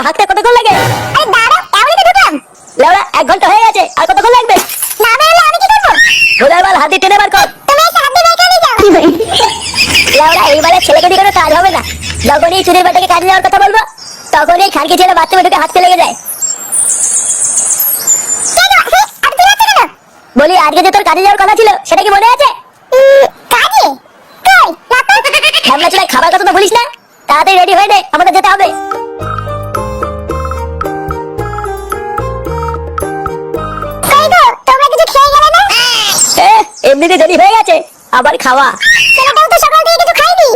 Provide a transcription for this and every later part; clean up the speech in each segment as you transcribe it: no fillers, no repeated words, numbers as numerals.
লেওড়া হাঁকতে কতক্ষণ লাগে? আরে দাঁড়াও, এমনই তো ঢুকলাম। লেওড়া 1 ঘন্টা হয়ে গেছে, আর কতক্ষণ লাগবে? না বেরোলে আমি কি করবো? ভোদার বাল হাতি টেনে বার কর। তুমি এসে হাত দিয়ে বের করে নিয়ে যাও। লেওড়া এইবারে ছেলেকে দিয়ে কোনো কাজ হবে না। যখনই চুরির বেটাকে কাজে যাওয়ার কথা বলবো তখনই খানকি ছেলে বাথরুমে ঢুকে হাঁকতে লেগে যায়। বলি আজকে যে তোর কাজে যাওয়ার কথা ছিল সেটা কি মনে আছে? কাজে? কই? ঝামলা চুলায় খাবার কথা তো বলিস না। তাড়াতাড়ি রেডি হয়ে নে, আমাদের যেতে হবে। কই গো, তোমরা কিছু খেয়ে গেলে না? এমনিতে দেরি হয়ে গেছে, আবার খাওয়া। ছেলেটাও তো সকাল থেকে কিছু খায়নি।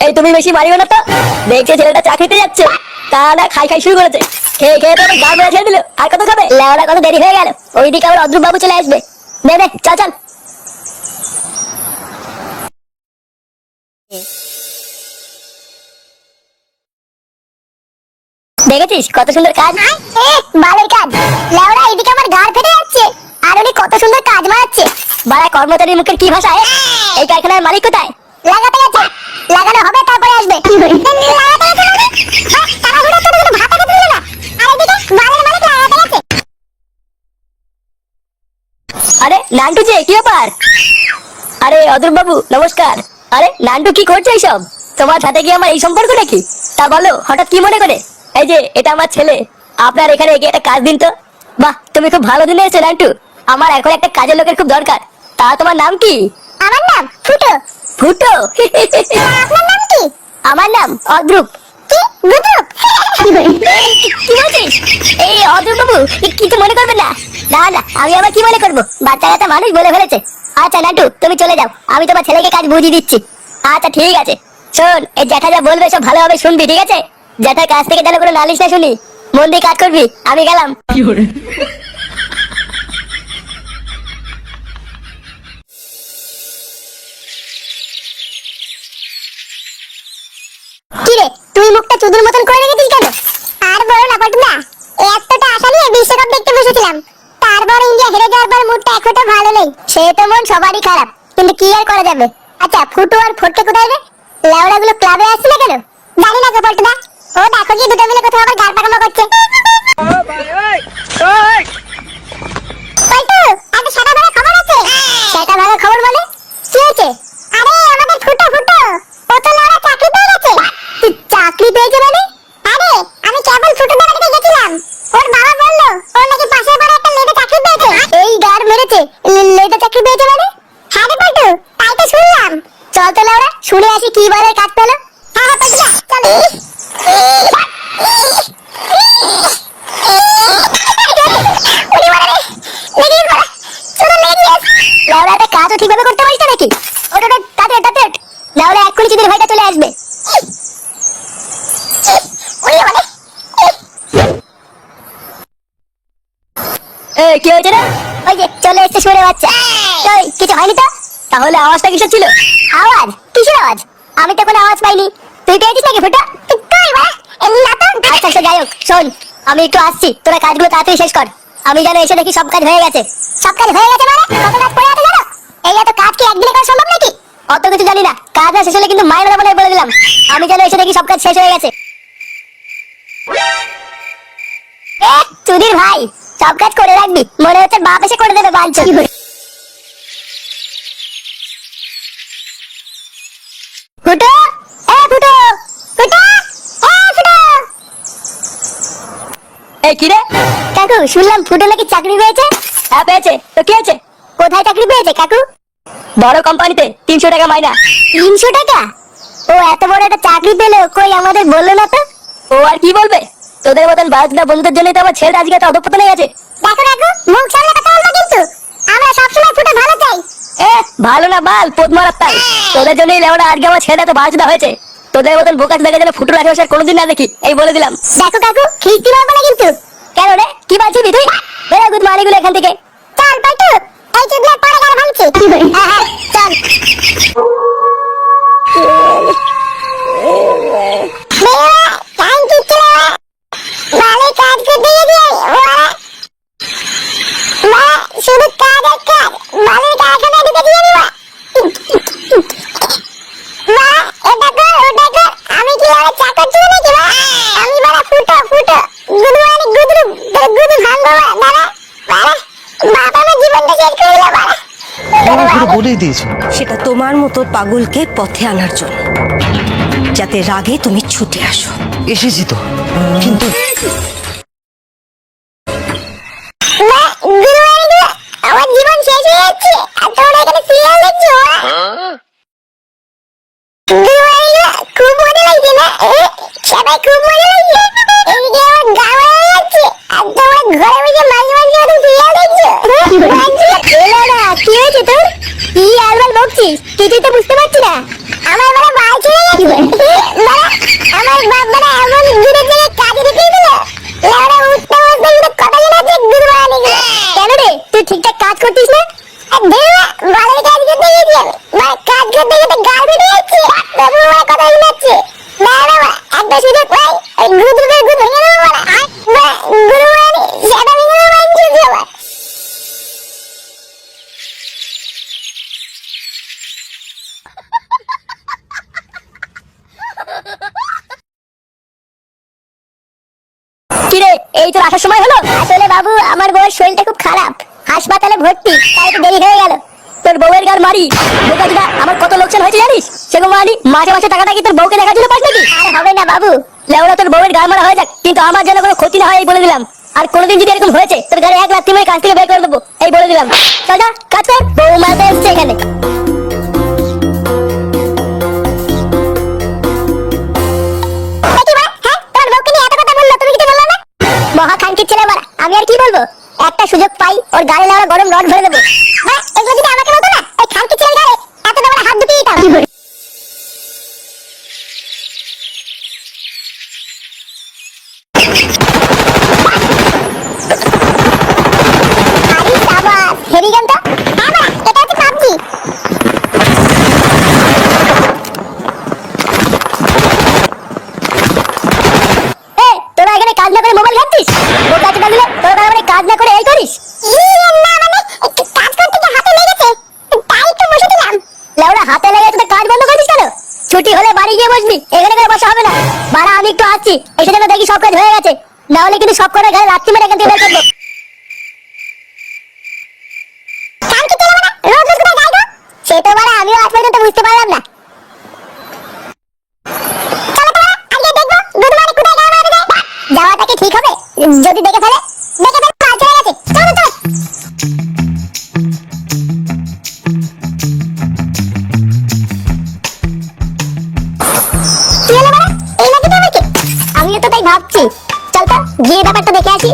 এই তুমি বেশি মারিও না তো। দেখছে ছেলেটা চাকরিতে যাচ্ছে, তা না খাই খাই শুরু করেছে। খেয়ে খেয়ে তো গা বেড়ে ছেড়ে দিল। আর কত খাবে? লেওড়া কত দেরি হয়ে গেল। ওইদিকে আবার অদ্রুপ বাবু চলে আসবে। নে নে চল চল। দেখেছিস কত সুন্দর কাজ? ভালোই কাজ। লেওড়া এদিকে আমার গাড় ফেটে যাচ্ছে, আর উনি কত সুন্দর কাজ মারাচ্ছে। বাড়া কর্মচারীর মুখের কি ভাষা? এই কারখানার মালিক কোথায়? লাগাতে গেছে, লাগানো হবে তারপরে আসবে। লাগাতে গেছে মানে? তাড়াহুড়ো করে কোনো ভাতা খেতে দিল না। আর এদিকে বালের মালিক লাগাতে গেছে। আরে নান্টু যে, কি ব্যাপার? আরে অদ্রুপ বাবু নমস্কার। আরে নান্টু কি করছো এইসব? তোমার সাথে কি আমার এই সম্পর্ক নাকি? তা বলো হঠাৎ কি মনে করে? এই যে এটা আমার ছেলে, আপনার এখানে এগিয়ে একটা কাজ দিন তো। বাহ, তুমি খুব ভালো দিনে এসেছো নান্টু। আমার এখন একটা কাজের লোকের খুব দরকার। তা তোমার নাম কি? আমার নাম ফুটো। ফুটো? আপনার নাম কি? আমার নাম অদ্রুপ। কি গুদরুপ? কি বলছিস? এই অদ্রুপ বাবু কিছু মনে করবেন না। না না, আমি আবার কি মনে করবো? বাচ্চা কাচ্চা মানুষ বলে ফেলেছে। আচ্ছা নান্টু তুমি চলে যাও, আমি তোমার ছেলেকে কাজ বুঝিয়ে দিচ্ছি। আচ্ছা ঠিক আছে। শোন, এই জ্যাঠা যা বলবে সব ভালোভাবে শুনবি, ঠিক আছে? জ্যাঠার কাছ থেকে যেন কোনো নালিশ না শুনি। মন দিয়ে কাজ করবি, আমি গেলাম। কি রে, তুই মুখটা চুদুর মতন করে রেখেছিস কেন? আর বলো না পাটনা, এতটা আশা নিয়ে বিশ্বকাপ দেখতে বসেছিলাম, তারপর ইন্ডিয়া হেরে যাওয়ার পর মুডটা এতটা ভালো নেই। সে তো মন সবারই খারাপ, কিন্তু কি আর করা যাবে। আচ্ছা ফুটু আর ফটকে কোথায় রে? লেওড়া গুলো ক্লাবে আসছে না কেন? জানি না গো পাটনা। ও দেখো কি দুটো মিলে কোথাও আবার গাড় পাকামো করছে। পল্টু, একটা সেটা ভালো খবর আছে। সেটা ভালো খবর মানে? কি হয়েছে? আরে আমাদের ফুটো ফুটো, ও তো লেওড়া চাকরি পেয়ে গেছে। চাকরি পেয়েছে মানে? আরে আমি কেবল ফুটোদের বাড়িতে গেছিলাম, ওর বাবা বললো ওর নাকি পাশের বাড়ি একটা লেডে চাকরি পেয়েছে। এই গাড় মেরেছে, লেডে চাকরি পেয়েছে মানে? হ্যাঁ রে পল্টু, তাই তো শুনলাম। চল তো লেওড়া শুনে আসি কি বলে কাজ পেলো। হ্যাঁ হ্যাঁ পল্টু চল। লেওড়া একটা কাজও ঠিকভাবে করতে পারিস না নাকি? ওটা তাতে তাতে লেওড়া এক্ষুনি চিদির ভাইটা চলে আসবে। এই কি হয়েছে রে? ওই যে চলে এসছে শুনে বাচ্চা। কই কিছু হয়নি তো? তাহলে আওয়াজটা কিসের ছিল? আওয়াজ? কিসের আওয়াজ? আমি তো কোনো আওয়াজ পাইনি। তুই পেয়েছিস নাকি ফুটা? কই বা? না তো। আচ্ছা আচ্ছা যাই হোক, শোন আমি একটু আসছি, তোরা কাজগুলো তাড়াতাড়ি শেষ কর। আমি যেন এসে দেখি সব কাজ হয়ে গেছে। সব কাজ হয়ে গেছে মানে? কত কাজ পড়ে আছে জানো? এই এত কাজ কি একদিনে করা সম্ভব নাকি? অত কিছু জানি না, কাজ না শেষ হলে কিন্তু মায়ের বলে বলে দিলাম। আমি যেন এসে দেখি সব কাজ শেষ হয়ে গেছে। চুদির ভাই, সব কাজ করে রাখবি, মনে হচ্ছে বাপ এসে করে দেবে বাঞ্চন। ফুটো, এ ফুটো, ফুটো, এ ফুটো। এই কি রে? কাকু শুনলাম ফুটো নাকি চাকরি পেয়েছে। হ্যাঁ পেয়েছে, তো কি হয়েছে? কোথায় চাকরি পেয়েছে কাকু? বড় কোম্পানিতে 300 টাকা মাইনা। 300 টাকা? ও এত বড় একটা চাকরি পেলো, কই আমাদের বললো না তো। ও আর কি বলবে? তোদের মতন বাজনা বন্ধুদের জন্যই তো আমার ছেলেটা আজকে এত অধঃপতনে গেছে। দেখো কাকু, মুখ সামলে কথা বলবা কিন্তু। আমরা সবসময় ফুটো ভালো চাই। ভালো না বাল পোদ মারার তাই। তোদের জন্যই লেওড়া আজকে আমার ছেলেটা তো বাজনা হয়েছে। তোদের মতন বোকা দেখে যেন ফুটুর আশেপাশে কোনোদিন না দেখি, এই বলে দিলাম। দেখো কাকু, খিস্তি মারবে না কিন্তু। কেন রে, কি বাজছিবি তুই? বেরা গুদ মারিগুলো এখান থেকে। চল পাল্টু, এই চুদলে পরে গাড়ি ভাঙছি। হ্যাঁ হ্যাঁ চল। ভালো কাজ করতে গেছি শুধু কাজ আর কাজ। ভালো কারখানা ঢুকেছি আমি। এটা কর ওটা কর, আমি কি আর চাকর ছিল নাকি? আমি বড় ফুটো ফুটো। বাবা আমার জীবনটা শেষ করে দিল বাবা। বাবা পুরো বলেই দিয়েছে। সেটা তোমার মতো পাগলকে পথে আনার জন্য, যাতে রাগে তুমি ছুটে আসো। এসেছি তো, কিন্তু আমার জীবন শেষ হয়ে যাচ্ছে আর তোমরা এখানে সিরিয়াল দেখছো। খুব মজা লাগছে না? সবাই খুব মজা লাগছে। এদিকে আমার গা মারা যাচ্ছে আর তোমরা ঘরে বসে মাঝে মাঝে মতো সিরিয়াল দেখছো। কি হয়েছে তোর? কি আলবাল বকছিস? কিছুই তো বুঝতে পারছি না। আমার বড় বাল ছেড়ে গেছে। আমার বাপ বড় এমন দূরের জায়গায় কাজে রেখে দিল। লেওড়া উঠতে বসতে কিন্তু কথা শোনাচ্ছে গুরু বাড়ানি। কেন রে, তুই ঠিকঠাক কাজ করতিস না? ভালো কাজ করতে গেছিলাম, কাজ করতে গেতে গাল বেরিয়ে যাচ্ছে, তবু ওরা কথা শোনাচ্ছে। না না একটা সুযোগ পাই গুরু ভেঙে দেবো। গুরু বাড়ানি সেটা ভেঙে দেবো আমার। কিরে, এই তোর আসার সময় হলো? আসলে বাবু আমার বউয়ের শরীরটা খুব খারাপ, হাসপাতালে ভর্তি, তাই একটু দেরি হয়ে গেল। তোর বউয়ের গাল মারি বোকাচোদা, আমার কত লোকসান হয়েছে জানিস? সেরকম মারি মাঝে মাঝে টাকাটা কি তোর বউকে দেখার জন্য পাস নাকি? আর হবে না বাবু, লেওড়া তোর বউয়ের গাল মারা হয়ে যাক, কিন্তু আমার যেন কোনো ক্ষতি না হয় এই বলে দিলাম। আর কোনোদিন যদি এরকম হয়েছে তোর গাড়ি এক রাত্রি মেরে কাজ থেকে বের করে দেবো এই বলে দিলাম। চল যা কাজ কর, বউ মারতে এসছে এখানে। মহা খানকির ছেলে মারা, আমি আর কি বলবো? একটা সুযোগ পাই ওর গালে লেওয়া গরম রড ভরে দেবো। এগুলো যদি আমাকে বলতো না, ওই খানকির ছেলের গালে এত বড় হাত ঢুকিয়ে দিতাম। আরে সাবাস, হেভি গান তো। হ্যাঁ বাড়া, এটা হচ্ছে পাবজি। তোরা এখানে কাজ না করে মোবাইল ঘাঁটতিস? বোকাচোদা গুলো, তোরা তার মানে কাজ না করে এই করিস? না মানে একটু কাজ করতে গিয়ে হাতে লেগেছে, তাই একটু বসে দিলাম। লেওড়া হাতে লেগে তোদের কাজ বন্ধ করছিস কেন? ছুটি হলে বাড়ি গিয়ে বসবি, এখানে করে বসা হবে না। বাড়া আমি একটু আসছি, এসে যেন দেখি সব কাজ হয়ে গেছে, না হলে কিন্তু সব করে গায়ে লাথি মেরে এখান থেকে বের করবো। খানকির ছেলে মারা, রোজ রোজ কোথায় যায় গো? সে তো মারা আমিও আজ পর্যন্ত বুঝতে পারলাম না। চলো তো মারা, আজকে দেখবো গুদমানি কোথায় গায়ে মারতে যায়। যাওয়াটা কি ঠিক হবে? যদি দেখে ফেলে কাজ চলে গেছে। চলো চলো। কি হলো মারা, এই নাকি তো আমাকে? আমিও তো তাই ভাবছি। চল তো গিয়ে ব্যাপারটা দেখে আসি।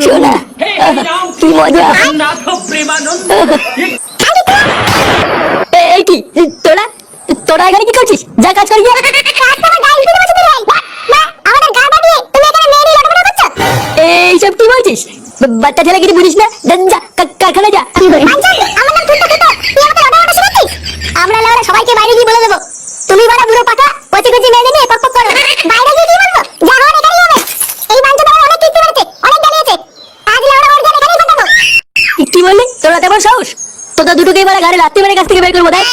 শোনা কি মজা। এই কি তোরা তোরা এখানে কি করছিস? যা কাজ করি গিয়ে। এইসব কি বলছিস? বাচ্চা ছেলে কিছু বুঝিস না, যা কারখানা যা। আমরা লাউরা সবাইকে বাইরে গিয়ে বলে দেবো তুমি বড় বুড়ো পাকা কচি কচি মেয়ে নিয়ে পক পক করো। বাইরে গিয়ে কি বলবো? যা হওয়ার এখানেই হবে। এই বাঞ্চা তোমার অনেক কিস্তি মেরেছে, অনেক জ্বালিয়েছে। আজ লাউরা ওর গান এখানেই ফাটাবো। কি বললি? তোরা তেমন সাহস? তোদের দুটোকে এবার গাড়ি লাত্তি মেরে কাছ থেকে বের করবো দেখ।